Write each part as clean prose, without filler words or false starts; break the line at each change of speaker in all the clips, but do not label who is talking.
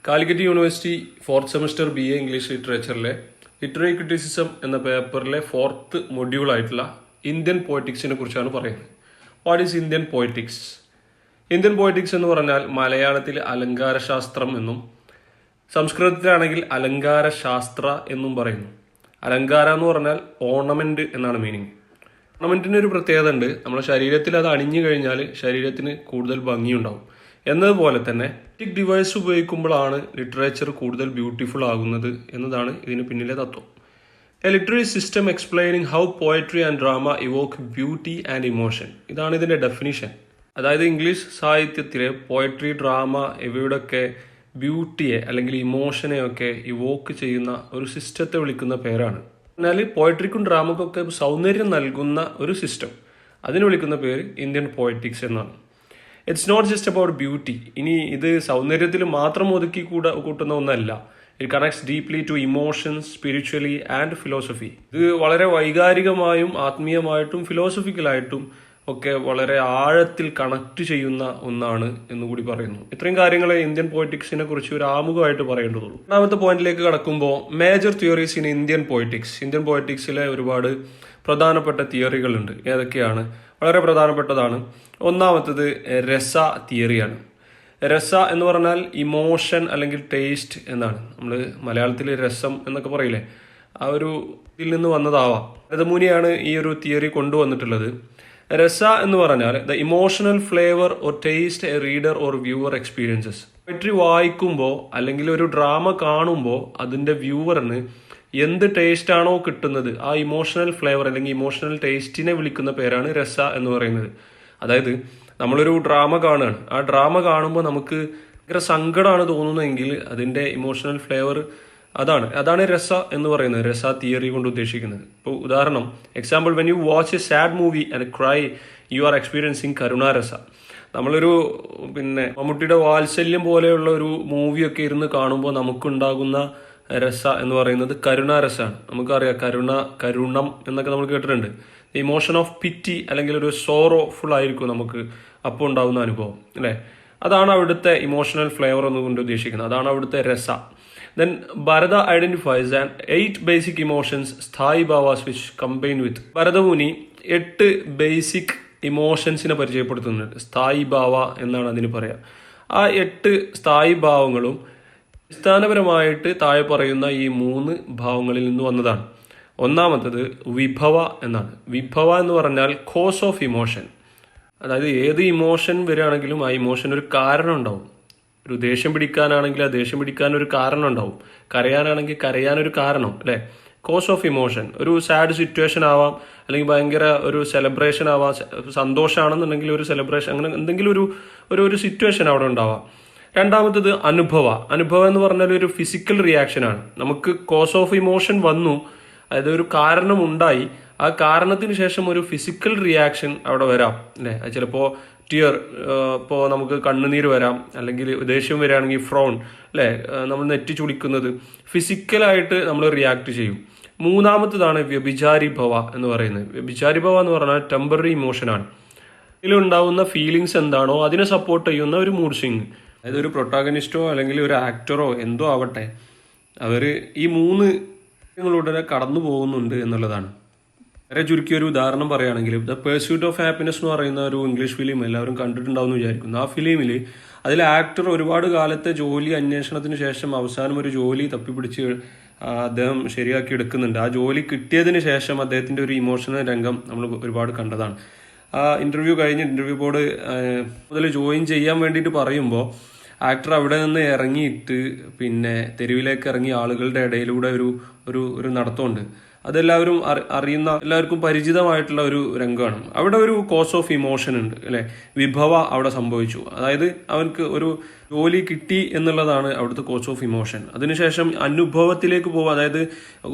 Calicut university 4th semester BA English ലിറ്ററേച്ചറിലെ literary criticism എന്ന പേപ്പറിലെ 4th മൊഡ്യൂളായിട്ടുള്ള ഇന്ത്യൻ പോയറ്റിക്സിനെ കുറിച്ചാണ് പറയുന്നത്. What is Indian poetics? Indian poetics എന്ന് പറഞ്ഞാൽ മലയാളത്തിൽ അലങ്കാരശാസ്ത്രം എന്നും സംസ്കൃതത്തിലാണെങ്കിൽ അലങ്കാരശാസ്ത്ര എന്നും പറയുന്നു. അലങ്കാര എന്ന് പറഞ്ഞാൽ ഓർണമെന്റ് എന്നാണ് മീനിങ്. ഓർണമെന്റിന് ഒരു പ്രത്യേകത ഉണ്ട്. നമ്മുടെ ശരീരത്തിൽ അത് അണിഞ്ഞു കഴിഞ്ഞാൽ ശരീരത്തിന് കൂടുതൽ ഭംഗിയുണ്ടാവും. എന്നതുപോലെ തന്നെ ഡിവൈസ് ഉപയോഗിക്കുമ്പോഴാണ് ലിറ്ററേച്ചർ കൂടുതൽ ബ്യൂട്ടിഫുൾ ആകുന്നത് എന്നതാണ് ഇതിന് പിന്നിലെ തത്വം. A literary system explaining how poetry and drama Evoque beauty and emotion. ഇതാണ് ഇതിന്റെ ഡെഫിനിഷൻ. അതായത് ഇംഗ്ലീഷ് സാഹിത്യത്തിലെ പോയട്രി, ഡ്രാമ ഇവയുടെയൊക്കെ ബ്യൂട്ടിയെ അല്ലെങ്കിൽ ഇമോഷനെയൊക്കെ ഇവോക്ക് ചെയ്യുന്ന ഒരു സിസ്റ്റത്തെ വിളിക്കുന്ന പേരാണ്. എന്നാൽ പോയട്രിക്കും ഡ്രാമക്കൊക്കെ സൗന്ദര്യം നൽകുന്ന ഒരു സിസ്റ്റം, അതിന് വിളിക്കുന്ന പേര് ഇന്ത്യൻ പോയറ്റിക്സ് എന്നാണ്. It's not just about beauty. ഇനി ഇത് സൗന്ദര്യത്തിൽ മാത്രം ഒതുക്കി കൂട്ടുന്ന ഒന്നല്ല. It connects deeply to emotions, spiritually and philosophy. ഇത് വളരെ വൈകാരികമായും ആത്മീയമായിട്ടും ഫിലോസഫിക്കലായിട്ടും ഒക്കെ വളരെ ആഴത്തിൽ കണക്ട് ചെയ്യുന്ന ഒന്നാണ് എന്നുകൂടി പറയുന്നു. ഇത്രയും കാര്യങ്ങളെ ഇന്ത്യൻ പോയറ്റിക്സിനെ കുറിച്ച് ഒരു ആമുഖമായിട്ട് പറയേണ്ടതുള്ളൂ. രണ്ടാമത്തെ പോയിന്റിലേക്ക് കടക്കുമ്പോൾ major theories in Indian poetics. Indian പോയറ്റിക്സിലെ ഒരുപാട് പ്രധാനപ്പെട്ട തിയറികളുണ്ട്. ഏതൊക്കെയാണ്? വളരെ പ്രധാനപ്പെട്ടതാണ്. ഒന്നാമത്തത് രസ തിയറിയാണ്. രസ എന്ന് പറഞ്ഞാൽ ഇമോഷൻ അല്ലെങ്കിൽ ടേസ്റ്റ് എന്നാണ്. നമ്മൾ മലയാളത്തിൽ രസം എന്നൊക്കെ പറയില്ലേ, ആ ഒരു ഇതിൽ നിന്ന് വന്നതാവാം. ഭരതമുനിയാണ് ഈ ഒരു തിയറി കൊണ്ടുവന്നിട്ടുള്ളത്. രസ എന്ന് പറഞ്ഞാൽ the emotional flavour or taste A reader or viewer experiences. Poetry വായിക്കുമ്പോൾ അല്ലെങ്കിൽ ഒരു ഡ്രാമ കാണുമ്പോൾ അതിന്റെ വ്യൂവറിന് എന്ത് ടേസ്റ്റ് ആണോ കിട്ടുന്നത്, ആ ഇമോഷണൽ ഫ്ലേവർ അല്ലെങ്കിൽ ഇമോഷണൽ ടേസ്റ്റിനെ വിളിക്കുന്ന പേരാണ് രസ എന്ന് പറയുന്നത്. അതായത് നമ്മളൊരു ഡ്രാമ കാണുകയാണ്, ആ ഡ്രാമ കാണുമ്പോൾ നമുക്ക് ഭയങ്കര സങ്കടമാണ് തോന്നുന്നതെങ്കിൽ അതിന്റെ ഇമോഷണൽ ഫ്ലേവർ അതാണ് രസ എന്ന് പറയുന്നത്, രസ തിയറി കൊണ്ട് ഉദ്ദേശിക്കുന്നത്. ഇപ്പോൾ ഉദാഹരണം, example, when you watch a sad movie and cry you are experiencing karunarasa. നമ്മളൊരു മമ്മൂട്ടിയുടെ വാത്സല്യം പോലെയുള്ള ഒരു മൂവിയൊക്കെ ഇരുന്ന് കാണുമ്പോൾ നമുക്കുണ്ടാകുന്ന രസ എന്ന് പറയുന്നത് കരുണാരസാണ്. നമുക്കറിയാം കരുണം എന്നൊക്കെ നമ്മൾ കേട്ടിട്ടുണ്ട്. ഇമോഷൻ ഓഫ് പിറ്റി അല്ലെങ്കിൽ ഒരു സോറോഫുൾ ആയിരിക്കും നമുക്ക് അപ്പോൾ ഉണ്ടാകുന്ന അനുഭവം, അല്ലേ? അതാണ് അവിടുത്തെ ഇമോഷണൽ ഫ്ലേവർ എന്നുകൊണ്ട് ഉദ്ദേശിക്കുന്നത്. അതാണ് അവിടുത്തെ രസ. Then Bharata identifies and 8 basic emotions sthayi bhavas which combine with. Bharatamuni 8 basic ഇമോഷൻസിനെ പരിചയപ്പെടുത്തുന്നുണ്ട്. സ്ഥായി ഭാവ എന്നാണ് അതിന് പറയാം. ആ 8 സ്ഥായി ഭാവങ്ങളും അടിസ്ഥാനപരമായിട്ട് താഴെ പറയുന്ന ഈ 3 ഭാവങ്ങളിൽ നിന്ന് വന്നതാണ്. ഒന്നാമത്തത് വിഭവ എന്നാണ്. വിഭവ എന്ന് പറഞ്ഞാൽ കോസ് ഓഫ് ഇമോഷൻ. അതായത് ഏത് ഇമോഷൻ വരികയാണെങ്കിലും ആ ഇമോഷൻ ഒരു കാരണം ഉണ്ടാവും. ഒരു ദേഷ്യം പിടിക്കാനാണെങ്കിൽ ആ ദേഷ്യം പിടിക്കാൻ ഒരു കാരണം ഉണ്ടാവും. കരയാനാണെങ്കിൽ കരയാനൊരു കാരണം, അല്ലേ? Cause of emotion. ഒരു സാഡ് സിറ്റുവേഷൻ ആവാം, അല്ലെങ്കിൽ ഭയങ്കര ഒരു സെലിബ്രേഷൻ ആവാം. സന്തോഷമാണെന്നുണ്ടെങ്കിൽ ഒരു സെലിബ്രേഷൻ, അങ്ങനെ എന്തെങ്കിലും ഒരു സിറ്റുവേഷൻ അവിടെ ഉണ്ടാവാം. രണ്ടാമത്തത് അനുഭവം എന്ന് പറഞ്ഞാൽ ഒരു ഫിസിക്കൽ റിയാക്ഷനാണ്. നമുക്ക് കോസ് ഓഫ് ഇമോഷൻ വന്നു, അതായത് ഒരു കാരണം ഉണ്ടായി, ആ കാരണത്തിന് ശേഷം ഒരു ഫിസിക്കൽ റിയാക്ഷൻ അവിടെ വരാം, അല്ലേ? ചിലപ്പോൾ ടിയർ, ഇപ്പോൾ നമുക്ക് കണ്ണുനീര് വരാം, അല്ലെങ്കിൽ ദേഷ്യം വരികയാണെങ്കിൽ ഫ്രോൺ, അല്ലേ? നമ്മൾ നെറ്റി ചുളിക്കുന്നത്, ഫിസിക്കലായിട്ട് നമ്മൾ റിയാക്ട് ചെയ്യും. മൂന്നാമത്തതാണ് വ്യഭിചാരി ഭവ എന്ന് പറയുന്നത്. വ്യഭിചാരി ഭവ എന്ന് പറഞ്ഞാൽ ടെമ്പററി ഇമോഷനാണ്. ഇതിലുണ്ടാവുന്ന ഫീലിങ്സ് എന്താണോ അതിനെ സപ്പോർട്ട് ചെയ്യുന്ന ഒരു മൂഡ് സ്വിങ്. അതായത് ഒരു പ്രൊട്ടാഗനിസ്റ്റോ അല്ലെങ്കിൽ ഒരു ആക്ടറോ എന്തോ ആവട്ടെ, അവർ ഈ 3 കാര്യങ്ങളിലൂടെ കടന്നു പോകുന്നുണ്ട് എന്നുള്ളതാണ്. വളരെ ചുരുക്കിയ ഒരു ഉദാഹരണം പറയുകയാണെങ്കിൽ, ദ പേഴ്സ്യൂട്ട് ഓഫ് ഹാപ്പിനെസ് എന്ന് പറയുന്ന ഒരു ഇംഗ്ലീഷ് ഫിലിം എല്ലാവരും കണ്ടിട്ടുണ്ടാവുമെന്ന് വിചാരിക്കുന്നു. ആ ഫിലിമിൽ അതിലെ ആക്ടർ ഒരുപാട് കാലത്തെ ജോലി അന്വേഷണത്തിന് ശേഷം അവസാനം ഒരു ജോലി തപ്പിപ്പിടിച്ച് അദ്ദേഹം ശരിയാക്കി എടുക്കുന്നുണ്ട്. ആ ജോലി കിട്ടിയതിന് ശേഷം അദ്ദേഹത്തിന്റെ ഒരു ഇമോഷണൽ രംഗം നമ്മൾ ഒരുപാട് കണ്ടതാണ്. ആ ഇന്റർവ്യൂ കഴിഞ്ഞ് ഇന്റർവ്യൂ ബോർഡ് മുതൽ ജോയിൻ ചെയ്യാൻ വേണ്ടിയിട്ട് പറയുമ്പോൾ ആക്ടർ അവിടെ നിന്ന് ഇറങ്ങിയിട്ട് പിന്നെ തെരുവിലേക്ക് ഇറങ്ങി ആളുകളുടെ ഇടയിലൂടെ ഒരു നടത്തമുണ്ട്. അതെല്ലാവരും അറിയുന്ന, എല്ലാവർക്കും പരിചിതമായിട്ടുള്ള ഒരു രംഗമാണ്. അവിടെ ഒരു കോസ് ഓഫ് ഇമോഷൻ ഉണ്ട്, അല്ലെ? വിഭവ അവിടെ സംഭവിച്ചു. അതായത് അവർക്ക് ഒരു ജോലി കിട്ടി എന്നുള്ളതാണ് അവിടുത്തെ കോസ് ഓഫ് ഇമോഷൻ. അതിനുശേഷം അനുഭവത്തിലേക്ക് പോകുക, അതായത്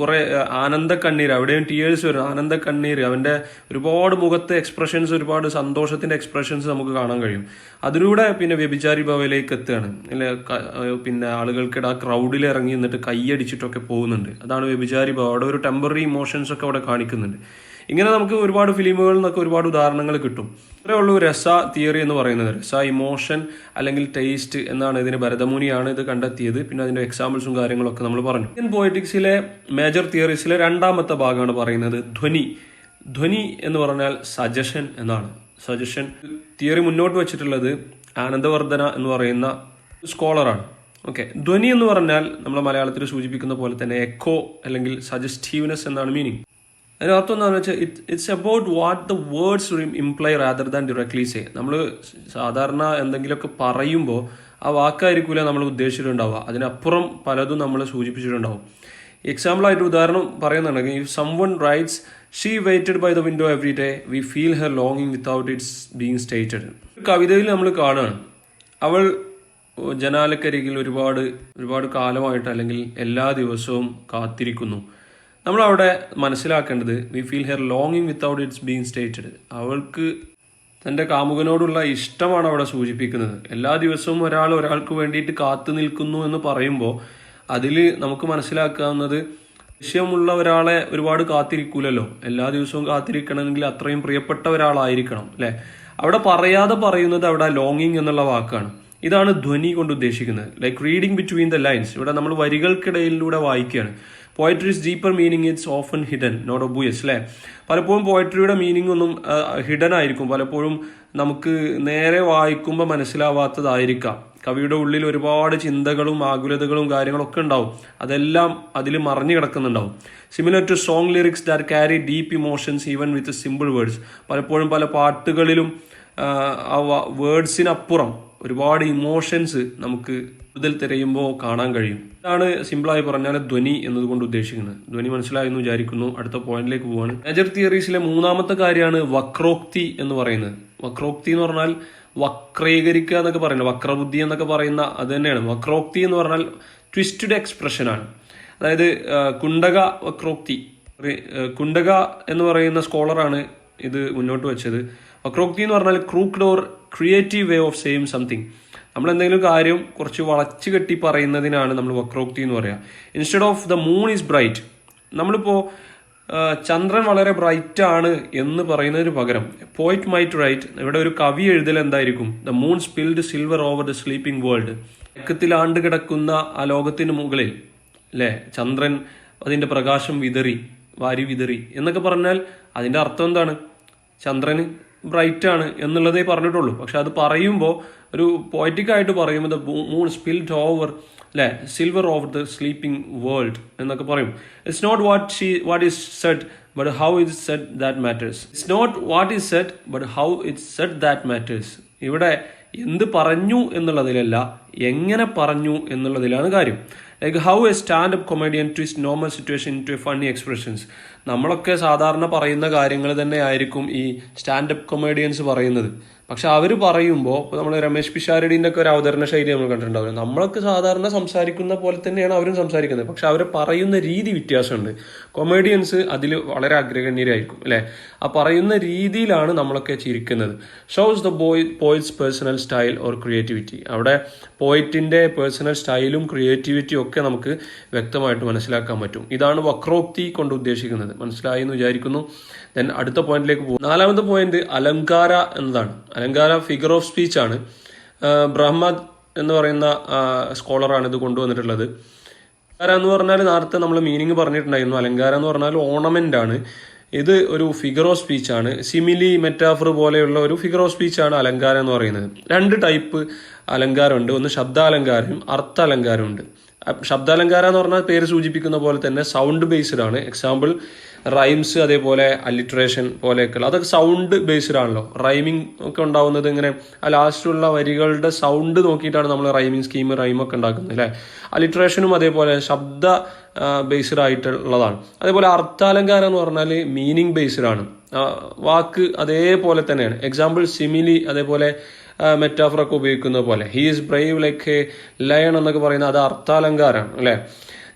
കുറെ ആനന്ദ കണ്ണീര്, അവിടെയും ടീയേഴ്സ് വരും, ആനന്ദ കണ്ണീര്, അവന്റെ ഒരുപാട് മുഖത്തെ എക്സ്പ്രഷൻസ്, ഒരുപാട് സന്തോഷത്തിന്റെ എക്സ്പ്രഷൻസ് നമുക്ക് കാണാൻ കഴിയും. അതിലൂടെ പിന്നെ വ്യഭിചാരി ഭവയിലേക്ക് എത്തുകയാണ്, അല്ലെ? പിന്നെ ആളുകൾക്കിടെ ആ ക്രൗഡിൽ ഇറങ്ങി നിന്നിട്ട് കൈയടിച്ചിട്ടൊക്കെ പോകുന്നുണ്ട്. അതാണ് വ്യഭിചാരി ഭവ. അവിടെ ഒരു ടെമ്പററി ഇമോഷൻസ് ഒക്കെ അവിടെ കാണിക്കുന്നുണ്ട്. ഇങ്ങനെ നമുക്ക് ഒരുപാട് ഫിലിമുകളിൽ നിന്നൊക്കെ ഒരുപാട് ഉദാഹരണങ്ങൾ കിട്ടും. ഇത്രയേ ഉള്ളൂ രസ തിയറി എന്ന് പറയുന്നത്. രസ ഇമോഷൻ അല്ലെങ്കിൽ ടേസ്റ്റ് എന്നാണ് ഇതിന് ഭരതമുനിയാണ് ഇത് കണ്ടെത്തിയത്. പിന്നെ അതിന്റെ എക്സാമ്പിൾസും കാര്യങ്ങളൊക്കെ നമ്മൾ പറഞ്ഞു. ഇന്ത്യൻ പോയറ്റിക്സിലെ മേജർ തിയറീസിലെ രണ്ടാമത്തെ ഭാഗമാണ് പറയുന്നത് ധ്വനി. ധ്വനി എന്ന് പറഞ്ഞാൽ സജഷൻ എന്നാണ്. സജഷൻ തിയറി മുന്നോട്ട് വെച്ചിട്ടുള്ളത് ആനന്ദവർദ്ധന എന്ന് പറയുന്ന സ്കോളറാണ്. ഓക്കെ, ധ്വനി എന്ന് പറഞ്ഞാൽ നമ്മളെ മലയാളത്തിൽ സൂചിപ്പിക്കുന്ന പോലെ തന്നെ എക്കോ അല്ലെങ്കിൽ സജസ്റ്റീവ്നെസ് എന്നാണ് മീനിങ്. അതിനർത്ഥം എന്താണെന്ന് വെച്ചാൽ it's about what the words imply rather than directly say. നമ്മൾ സാധാരണ എന്തെങ്കിലുമൊക്കെ പറയുമ്പോൾ ആ വാക്കായിരിക്കില്ല നമ്മൾ ഉദ്ദേശിച്ചിട്ടുണ്ടാവുക, അതിനപ്പുറം പലതും നമ്മൾ സൂചിപ്പിച്ചിട്ടുണ്ടാവും. എക്സാമ്പിളായിട്ട് ഉദാഹരണം പറയുന്നുണ്ടെങ്കിൽ if someone writes she waited by the window every day we feel her ലോങ്ങിങ് വിത്തൗട്ട് ഇറ്റ്സ് ബീങ് സ്റ്റേറ്റഡ്. കവിതയിൽ നമ്മൾ കാണുകയാണ് അവൾ ജനാലക്കരികിൽ ഒരുപാട് കാലമായിട്ട് അല്ലെങ്കിൽ എല്ലാ ദിവസവും കാത്തിരിക്കുന്നു. നമ്മളവിടെ മനസ്സിലാക്കേണ്ടത് വി ഫീൽ ഹെർ ലോങ്ങിങ് വിത്തൗട്ട് ഇറ്റ്സ് ബീങ് സ്റ്റേറ്റഡ്. അവൾക്ക് തൻ്റെ കാമുകനോടുള്ള ഇഷ്ടമാണ് അവിടെ സൂചിപ്പിക്കുന്നത്. എല്ലാ ദിവസവും ഒരാൾക്ക് വേണ്ടിയിട്ട് കാത്തു നിൽക്കുന്നു എന്ന് പറയുമ്പോൾ അതിൽ നമുക്ക് മനസ്സിലാക്കാവുന്നത് ലക്ഷ്യമുള്ള ഒരാളെ ഒരുപാട് കാത്തിരിക്കൂലല്ലോ. എല്ലാ ദിവസവും കാത്തിരിക്കണമെങ്കിൽ അത്രയും പ്രിയപ്പെട്ട ഒരാളായിരിക്കണം അല്ലെ. അവിടെ പറയാതെ പറയുന്നത് അവിടെ ലോങ്ങിങ് എന്നുള്ള വാക്കാണ്. ഇതാണ് ധ്വനി കൊണ്ട് ഉദ്ദേശിക്കുന്നത്. Like reading between the lines. ഇവിടെ നമ്മൾ വരികൾക്കിടയിലൂടെ വായിക്കുകയാണ്. Poetry's deeper meaning it's often hidden not obvious അല്ലെ. പലപ്പോഴും പോയട്രിയുടെ മീനിങ് ഒന്നും ഹിഡൻ ആയിരിക്കും, പലപ്പോഴും നമുക്ക് നേരെ വായിക്കുമ്പോൾ മനസ്സിലാവാത്തതായിരിക്കാം. കവിയുടെ ഉള്ളിൽ ഒരുപാട് ചിന്തകളും ആകുലതകളും കാര്യങ്ങളൊക്കെ ഉണ്ടാവും, അതെല്ലാം അതിൽ മറിഞ്ഞു കിടക്കുന്നുണ്ടാവും. Similar to song lyrics that carry deep emotions even with simple words. പലപ്പോഴും പല പാട്ടുകളിലും ആ വേർഡ്സിനപ്പുറം ഒരുപാട് ഇമോഷൻസ് നമുക്ക് കൂടുതൽ തിരയുമ്പോൾ കാണാൻ കഴിയും. ഇതാണ് സിമ്പിളായി പറഞ്ഞാൽ ധ്വനി എന്നതുകൊണ്ട് ഉദ്ദേശിക്കുന്നത്. ധ്വനി മനസ്സിലായെന്ന് വിചാരിക്കുന്നു. അടുത്ത പോയിന്റിലേക്ക് പോവാണ്. മേജർ തിയറീസിലെ മൂന്നാമത്തെ കാര്യമാണ് വക്രോക്തി എന്ന് പറയുന്നത്. വക്രോക്തി എന്ന് പറഞ്ഞാൽ വക്രീകരിക്കുക എന്നൊക്കെ പറയുന്നത്, വക്രബുദ്ധി എന്നൊക്കെ പറയുന്ന അത് തന്നെയാണ്. വക്രോക്തി എന്ന് പറഞ്ഞാൽ ട്വിസ്റ്റഡ് എക്സ്പ്രഷൻ ആണ്. അതായത് കുണ്ടക വക്രോക്തി. കുണ്ടക എന്ന് പറയുന്ന സ്കോളറാണ് ഇത് മുന്നോട്ട് വെച്ചത്. വക്രോക്തി എന്ന് പറഞ്ഞാൽ crooked or creative way of saying something. നമ്മൾ എന്തെങ്കിലും കാര്യം കുറച്ച് വളച്ചു കെട്ടി പറയുന്നതിനാണ് നമ്മൾ വക്രോക്തി എന്ന് പറയുക. Instead of the moon is bright, നമ്മളിപ്പോൾ ചന്ദ്രൻ വളരെ ബ്രൈറ്റ് ആണ് എന്ന് പറയുന്നതിന് പകരം പോയിറ്റ് മൈറ്റ് റൈറ്റ്, ഇവിടെ ഒരു കവി എഴുതൽ എന്തായിരിക്കും, the moon spilled silver over the sleeping world. മയക്കത്തിൽ ആണ്ട് കിടക്കുന്ന ആ ലോകത്തിന് മുകളിൽ അല്ലേ ചന്ദ്രൻ അതിന്റെ പ്രകാശം വാരി വിതറി എന്നൊക്കെ പറഞ്ഞാൽ അതിന്റെ അർത്ഥം എന്താണ്? ചന്ദ്രന് ബ്രൈറ്റ് ആണ് എന്നുള്ളതേ പറഞ്ഞിട്ടുള്ളൂ. പക്ഷെ അത് പറയുമ്പോൾ ഒരു പോയറ്റിക് ആയിട്ട് പറയുമ്പോൾ ദ മൂൺ സ്പിൽഡ് ഓവർ അല്ലെ silver over the sleeping world എന്നൊക്കെ പറയും. It's not what is said but how it said that matters. It's not what is said but how it said that matters. ഇവിടെ എന്ത് പറഞ്ഞു എന്നുള്ളതിലല്ല, എങ്ങനെ പറഞ്ഞു എന്നുള്ളതിലാണ് കാര്യം. Like how a stand up comedian twist normal situation into a funny expressions. നമ്മളൊക്കെ സാധാരണ പറയുന്ന കാര്യങ്ങൾ തന്നെ ആയിരിക്കും ഈ സ്റ്റാൻഡപ്പ് കൊമേഡിയൻസ് പറയുന്നത്. പക്ഷെ അവർ പറയുമ്പോൾ ഇപ്പോൾ നമ്മൾ രമേശ് പിഷാരടിൻ്റെ ഒക്കെ ഒരു അവതരണ ശൈലി നമ്മൾ കണ്ടിട്ടുണ്ടാവില്ല. നമ്മളൊക്കെ സാധാരണ സംസാരിക്കുന്ന പോലെ തന്നെയാണ് അവരും സംസാരിക്കുന്നത്, പക്ഷെ അവർ പറയുന്ന രീതി വ്യത്യാസമുണ്ട്. കൊമേഡിയൻസ് അതിൽ വളരെ അഗ്രഗണ്യരായിരിക്കും അല്ലേ. ആ പറയുന്ന രീതിയിലാണ് നമ്മളൊക്കെ ചിരിക്കുന്നത്. Shows the poets personal style or creativity. അവിടെ പോയിറ്റിന്റെ പേഴ്സണൽ സ്റ്റൈലും ക്രിയേറ്റിവിറ്റിയും ഒക്കെ നമുക്ക് വ്യക്തമായിട്ട് മനസ്സിലാക്കാൻ പറ്റും. ഇതാണ് വക്രോക്തി കൊണ്ട് ഉദ്ദേശിക്കുന്നത്. മനസ്സിലായി എന്ന് വിചാരിക്കുന്നു. ദെൻ അടുത്ത പോയിന്റിലേക്ക് പോകും. നാലാമത്തെ പോയിന്റ് അലങ്കാര എന്നതാണ്. അലങ്കാര ഫിഗർ ഓഫ് സ്പീച്ച് ആണ്. ബ്രഹ്മദ് എന്ന് പറയുന്ന സ്കോളറാണ് ഇത് കൊണ്ടുവന്നിട്ടുള്ളത്. അലങ്കാര എന്ന് പറഞ്ഞാൽ നേരത്തെ നമ്മൾ മീനിങ് പറഞ്ഞിട്ടുണ്ടായിരുന്നു. അലങ്കാരം എന്ന് പറഞ്ഞാൽ ഓർണമെന്റ് ആണ്. ഇത് ഒരു ഫിഗർ ഓഫ് സ്പീച്ച് ആണ്. സിമിലി, മെറ്റാഫർ പോലെയുള്ള ഒരു ഫിഗർ ഓഫ് സ്പീച്ച് ആണ് അലങ്കാരം എന്ന് പറയുന്നത്. രണ്ട് ടൈപ്പ് അലങ്കാരമുണ്ട്. ഒന്ന് ശബ്ദാലങ്കാരം, അർത്ഥ അലങ്കാരം ഉണ്ട്. ശബ്ദാലങ്കാരം എന്ന് പറഞ്ഞാൽ പേര് സൂചിപ്പിക്കുന്ന പോലെ തന്നെ സൗണ്ട് ബേസ്ഡ് ആണ്. എക്സാമ്പിൾ റൈംസ്, അതേപോലെ അലിട്രേഷൻ പോലെയൊക്കെയുള്ള അതൊക്കെ സൗണ്ട് ബേസ്ഡ് ആണല്ലോ. റൈമിംഗ് ഒക്കെ ഉണ്ടാവുന്നത് ഇങ്ങനെ ആ ലാസ്റ്റിലുള്ള വരികളുടെ സൗണ്ട് നോക്കിയിട്ടാണ് നമ്മൾ റൈമിംഗ് സ്കീം റൈമൊക്കെ ഉണ്ടാക്കുന്നത് അല്ലേ. അലിട്രേഷനും അതേപോലെ ശബ്ദ ബേസ്ഡ് ആയിട്ടുള്ളതാണ്. അതേപോലെ അർത്ഥാലങ്കാരം എന്ന് പറഞ്ഞാൽ മീനിങ് ബേസ്ഡ് ആണ്. വാക്ക് അതേപോലെ തന്നെയാണ്. എക്സാമ്പിൾ സിമിലി, അതേപോലെ മെറ്റാഫറൊക്കെ ഉപയോഗിക്കുന്ന പോലെ he is Brave like A lion എന്നൊക്കെ പറയുന്നത് അത് അർത്ഥാലങ്കാരമാണ് അല്ലേ.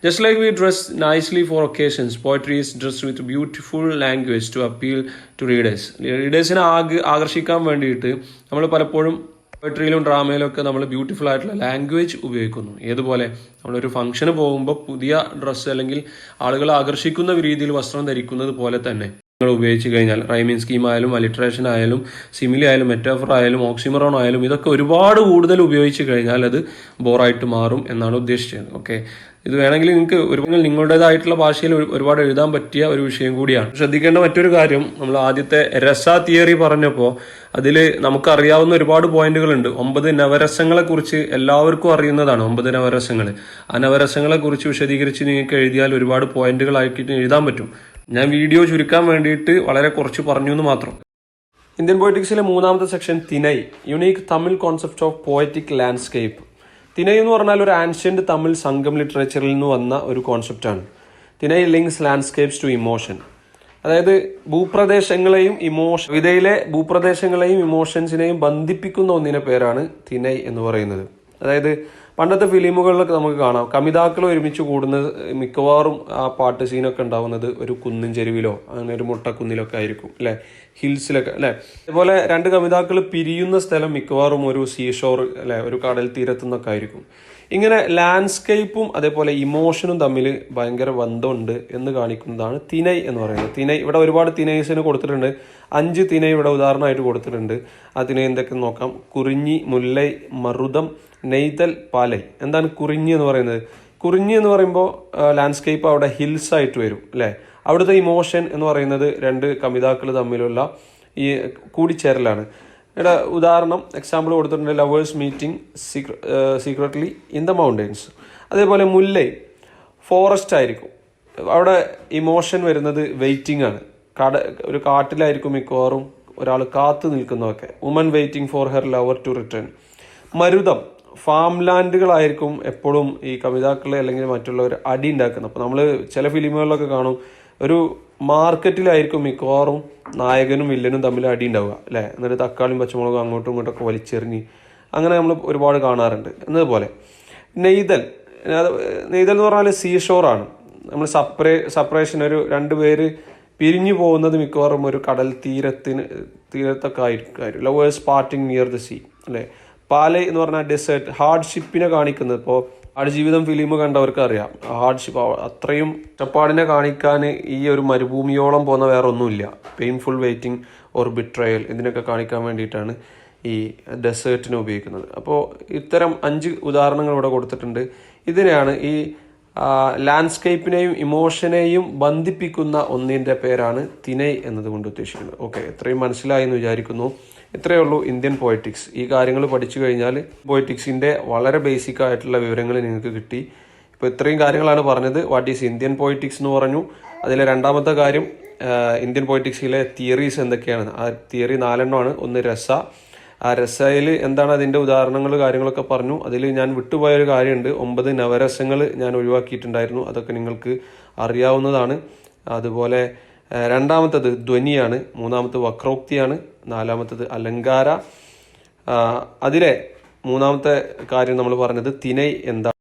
Just like we dress nicely for occasions, poetry is dressed with beautiful language to appeal to readers. റീഡേഴ്സിനെ ആകർഷിക്കാൻ വേണ്ടിയിട്ട് നമ്മൾ പലപ്പോഴും പോയട്രിയിലും ഡ്രാമയിലും ഒക്കെ നമ്മൾ ബ്യൂട്ടിഫുൾ ആയിട്ടുള്ള ലാംഗ്വേജ് ഉപയോഗിക്കുന്നു. ഏതുപോലെ നമ്മളൊരു ഫംഗ്ഷന് പോകുമ്പോൾ പുതിയ ഡ്രസ്സ് അല്ലെങ്കിൽ ആളുകളെ ആകർഷിക്കുന്ന രീതിയിൽ വസ്ത്രം ധരിക്കുന്നത് പോലെ തന്നെ നിങ്ങൾ ഉപയോഗിച്ച് കഴിഞ്ഞാൽ റൈമിംഗ് സ്കീം ആയാലും അലിട്രേഷൻ ആയാലും സിമിലി ആയാലും മെറ്റാഫർ ആയാലും ഓക്സിമറോൺ ആയാലും ഇതൊക്കെ ഒരുപാട് കൂടുതൽ ഉപയോഗിച്ച് കഴിഞ്ഞാൽ അത് ബോറായിട്ട് മാറും എന്നാണ് ഉദ്ദേശിച്ചത്. ഓക്കെ, ഇത് വേണമെങ്കിൽ നിങ്ങൾക്ക് നിങ്ങളുടേതായിട്ടുള്ള ഭാഷയിൽ ഒരുപാട് എഴുതാൻ പറ്റിയ ഒരു വിഷയം കൂടിയാണ്. ശ്രദ്ധിക്കേണ്ട മറ്റൊരു കാര്യം, നമ്മൾ ആദ്യത്തെ രസ തിയറി പറഞ്ഞപ്പോൾ അതിൽ നമുക്കറിയാവുന്ന ഒരുപാട് പോയിന്റുകളുണ്ട്. 9 നവരസങ്ങളെ കുറിച്ച് എല്ലാവർക്കും അറിയുന്നതാണ്. 9 നവരസങ്ങൾ. ആ നവരസങ്ങളെ കുറിച്ച് വിശദീകരിച്ച് നിങ്ങൾക്ക് എഴുതിയാൽ ഒരുപാട് പോയിന്റുകളാക്കിയിട്ട് എഴുതാൻ പറ്റും. ഞാൻ വീഡിയോ ചുരുക്കാൻ വേണ്ടിയിട്ട് വളരെ കുറച്ച് പറഞ്ഞു എന്ന് മാത്രം. ഇന്ത്യൻ പോയറ്റിക്സിലെ 3ാമത്തെ section thinai, unique Tamil concept of poetic landscape. തിനൈ എന്ന് പറഞ്ഞാൽ ഒരു ആൻഷ്യന്റ് തമിഴ് സംഘം ലിറ്ററേച്ചറിൽ നിന്ന് വന്ന ഒരു കോൺസെപ്റ്റാണ്. തിനൈ ലിങ്ക്സ് ലാൻഡ്സ്കേപ്സ് ടു ഇമോഷൻ. അതായത് ഭൂപ്രദേശങ്ങളെയും കവിതയിലെ ഭൂപ്രദേശങ്ങളെയും ഇമോഷൻസിനെയും ബന്ധിപ്പിക്കുന്ന ഒന്നിനെ പേരാണ് തിനൈ എന്ന് പറയുന്നത്. അതായത് പണ്ടത്തെ ഫിലിമുകളിലൊക്കെ നമുക്ക് കാണാം, കമിതാക്കൾ ഒരുമിച്ച് കൂടുന്നത് മിക്കവാറും ആ പാട്ട് സീനൊക്കെ ഉണ്ടാവുന്നത് ഒരു കുന്നിൻ ചെരുവിലോ അങ്ങനെ ഒരു മുട്ടക്കുന്നിലൊക്കെ ആയിരിക്കും, അല്ലെ, ഹിൽസിലൊക്കെ, അല്ലെ. അതുപോലെ 2 കമിതാക്കൾ പിരിയുന്ന സ്ഥലം മിക്കവാറും ഒരു സീഷോർ, അല്ലെ, ഒരു കടൽ തീരത്തുനിന്നൊക്കെ ആയിരിക്കും. ഇങ്ങനെ ലാൻഡ്സ്കേപ്പും അതേപോലെ ഇമോഷനും തമ്മിൽ ഭയങ്കര ബന്ധമുണ്ട് എന്ന് കാണിക്കുന്നതാണ് തിനൈ എന്ന് പറയുന്നത്. തിനൈ ഇവിടെ ഒരുപാട് തിനൈസിന് കൊടുത്തിട്ടുണ്ട്. 5 തിനൈ ഇവിടെ ഉദാഹരണമായിട്ട് കൊടുത്തിട്ടുണ്ട്. ആ തിനൈ എന്തൊക്കെ നോക്കാം. കുറിഞ്ഞി, മുല്ലൈ, മറുതം, നെയ്തൽ, പാലൈ. എന്താണ് കുറിഞ്ഞി എന്ന് പറയുന്നത്? കുറിഞ്ഞി എന്ന് പറയുമ്പോൾ ലാൻഡ്സ്കേപ്പ് അവിടെ ഹിൽസ് ആയിട്ട് വരും, അല്ലെ. അവിടുത്തെ ഇമോഷൻ എന്ന് പറയുന്നത് 2 കമിതാക്കൾ തമ്മിലുള്ള ഈ കൂടിച്ചേരലാണ്. ഇവിടെ ഉദാഹരണം എക്സാമ്പിൾ കൊടുത്തിട്ടുണ്ട്, lovers meeting secretly in the mountains. അതേപോലെ മുല്ലൈ ഫോറസ്റ്റ് ആയിരിക്കും, അവിടെ ഇമോഷൻ വരുന്നത് വെയിറ്റിംഗ് ആണ്. ഒരു കാട്ടിലായിരിക്കും മിക്കവാറും ഒരാൾ കാത്തു നിൽക്കുന്നതൊക്കെ. Woman waiting for her lover to return. Marutham farm ലാൻഡുകളായിരിക്കും എപ്പോഴും ഈ കവിതാക്കളെ അല്ലെങ്കിൽ മറ്റുള്ളവർ അടി ഉണ്ടാക്കുന്നത്. അപ്പോൾ നമ്മൾ ചില ഫിലിമുകളിലൊക്കെ കാണും, ഒരു മാർക്കറ്റിലായിരിക്കും മിക്കവാറും നായകനും വില്ലനും തമ്മിൽ അടി ഉണ്ടാവുക, അല്ലേ. എന്നിട്ട് തക്കാളിയും പച്ചമുളകും അങ്ങോട്ടും ഇങ്ങോട്ടൊക്കെ വലിച്ചെറിഞ്ഞ് അങ്ങനെ നമ്മൾ ഒരുപാട് കാണാറുണ്ട്. എന്നതുപോലെ നെയ്തൽ എന്ന് പറഞ്ഞാൽ സീഷോറാണ്. നമ്മൾ സെപ്പറേഷൻ, ഒരു 2 പേര് പിരിഞ്ഞു പോകുന്നത് മിക്കവാറും ഒരു കടൽ തീരത്തൊക്കെ ആയിരിക്കും. Lovers parting near the sea, അല്ലേ. പാലൈ എന്ന് പറഞ്ഞാൽ ഡെസേർട്ട്, ഹാർഡ്ഷിപ്പിനെ കാണിക്കുന്നത്. ഇപ്പോൾ ആടുജീവിതം ഫിലിം കണ്ടവർക്ക് അറിയാം, ഹാർഡ്ഷിപ്പ് അത്രയും കഷ്ടപ്പാടിനെ കാണിക്കാൻ ഈ ഒരു മരുഭൂമിയോളം പോകുന്ന വേറെ ഒന്നുമില്ല. പെയിൻഫുൾ വെയിറ്റിംഗ് ഓർ ബിട്രയൽ ഇതിനൊക്കെ കാണിക്കാൻ വേണ്ടിയിട്ടാണ് ഈ ഡെസേർട്ടിനെ ഉപയോഗിക്കുന്നത്. അപ്പോൾ ഇത്തരം 5 ഉദാഹരണങ്ങൾ ഇവിടെ കൊടുത്തിട്ടുണ്ട്. ഇതിനെയാണ് ഈ ലാൻഡ്സ്കേപ്പിനെയും ഇമോഷനെയും ബന്ധിപ്പിക്കുന്ന ഒന്നിൻ്റെ പേരാണ് തിനൈ എന്നതുകൊണ്ട് ഉദ്ദേശിക്കുന്നത്. ഓക്കെ, ഇത്രയും മനസ്സിലായി എന്ന് വിചാരിക്കുന്നു. ഇത്രയേ ഉള്ളൂ ഇന്ത്യൻ പോയറ്റിക്സ്. ഈ കാര്യങ്ങൾ പഠിച്ചു കഴിഞ്ഞാൽ പോയറ്റിക്സിൻ്റെ വളരെ ബേസിക് ആയിട്ടുള്ള വിവരങ്ങൾ നിങ്ങൾക്ക് കിട്ടി. ഇപ്പോൾ ഇത്രയും കാര്യങ്ങളാണ് പറഞ്ഞത്. വാട്ട് ഈസ് ഇന്ത്യൻ പോയറ്റിക്സ് എന്ന് പറഞ്ഞു. അതിലെ 2ാമത്തെ കാര്യം ഇന്ത്യൻ പോയറ്റിക്സിലെ തിയറീസ് എന്തൊക്കെയാണ്. ആ തിയറി 4 എണ്ണമാണ്. ഒന്ന് രസ. ആ രസയിൽ എന്താണ് അതിൻ്റെ ഉദാഹരണങ്ങൾ കാര്യങ്ങളൊക്കെ പറഞ്ഞു. അതിൽ ഞാൻ വിട്ടുപോയൊരു കാര്യമുണ്ട്, 9 നവരസങ്ങൾ ഞാൻ ഒഴിവാക്കിയിട്ടുണ്ടായിരുന്നു. അതൊക്കെ നിങ്ങൾക്ക് അറിയാവുന്നതാണ്. അതുപോലെ 2ാമത്തത് ധ്വനിയാണ്, 3ാമത്തത് വക്രോക്തിയാണ്, 4ാമത്തത് അലങ്കാര. അതിലെ 3ാമത്തെ കാര്യം നമ്മൾ പറഞ്ഞത് തിനൈ എന്താണ്.